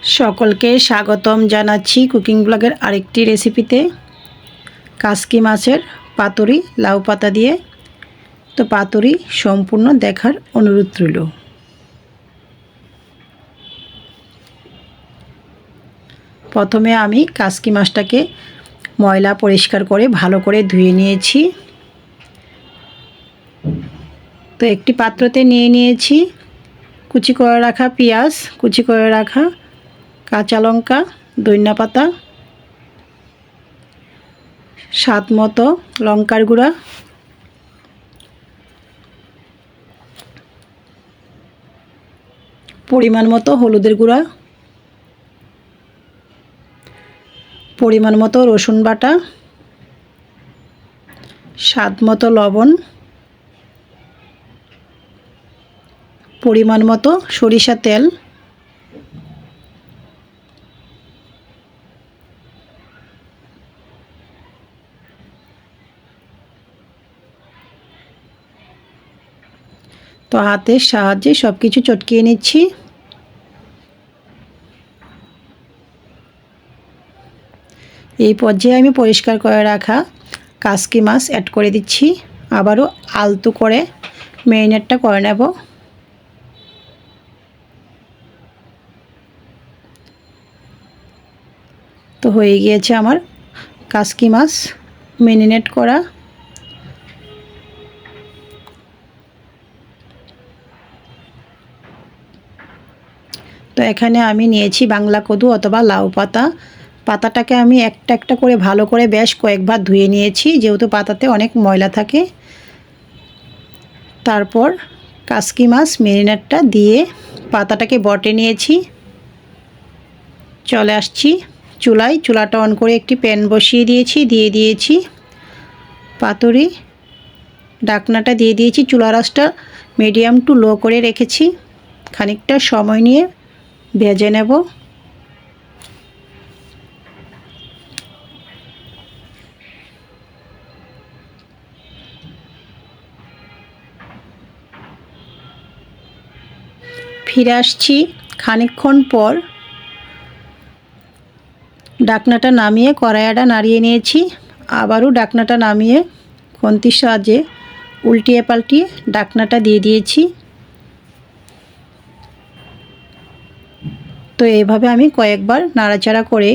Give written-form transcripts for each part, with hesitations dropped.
সকলকে স্বাগতম জানাচ্ছি কুকিং ব্লগের আরেকটি রেসিপিতে। কাসকি মাছের পাতুরি লাউ পাতা দিয়ে। তো পাতুরি সম্পূর্ণ দেখার অনুরোধ রইল। প্রথমে আমি কাসকি মাছটাকে ময়লা পরিষ্কার করে ভালো করে ধুয়ে নিয়েছি। তো একটি পাত্রতে নিয়ে নিয়েছি কুচি করে রাখা পেঁয়াজ, কুচি করে রাখা কাঁচা লঙ্কা, ধনিয়া পাতা, স্বাদ মতো লঙ্কার গুঁড়া, পরিমাণ মতো হলুদের গুঁড়া, পরিমাণ মতো রসুন বাটা, স্বাদ মতো লবণ, পরিমাণ মতো সরিষা তেল, তো হাতের সাহায্যে সব কিছু চটকিয়ে নিচ্ছি। এই পর্যায়ে আমি পরিষ্কার করে রাখা কাসকি মাছ অ্যাড করে দিচ্ছি। আবারও আলতো করে ম্যারিনেটটা করে নেব। তো হয়ে গিয়েছে আমার কাসকি মাছ ম্যারিনেট করা। তো এখানে আমি নিয়েছি বাংলা কদু অথবা লাউ পাতা। পাতাটাকে আমি একটা একটা করে ভালো করে বেশ কয়েকবার ধুয়ে নিয়েছি, যেহেতু পাতাতে অনেক ময়লা থাকে। তারপর কাসকি মাছ ম্যারিনেটটা দিয়ে পাতাটাকে বটে নিয়েছি। চলে আসছি চুলায়, চুলাটা অন করে একটি প্যান বসিয়ে দিয়েছি পাতুরি। ঢাকনাটা দিয়ে দিয়েছি, চুলার আঁচটা মিডিয়াম টু লো করে রেখেছি। খানিকটা সময় নিয়ে ভেজে নেব। ফিরে আসছি খানিকক্ষণ পর। ঢাকনাটা নামিয়ে কড়াইটা নাড়িয়ে নিয়েছি। আবারও ঢাকনাটা নামিয়ে খুন্তির সাহায্যে উল্টিয়ে পাল্টিয়ে ঢাকনাটা দিয়ে দিয়েছি। তো এইভাবে আমি কয়েকবার নাড়াচাড়া করে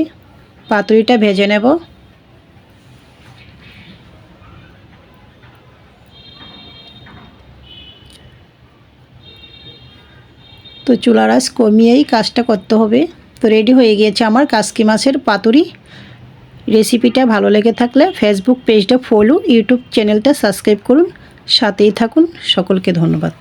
পাতুরিটা ভেজে নেব। তো চুলার আঁচ কমিয়েই কাজটা করতে হবে। তো রেডি হয়ে গিয়েছে আমার কাসকি মাছের পাতুরি। রেসিপিটা ভালো লেগে থাকলে ফেসবুক পেজটা ফলো, ইউটিউব চ্যানেলটা সাবস্ক্রাইব করুন, সাথেই থাকুন। সকলকে ধন্যবাদ।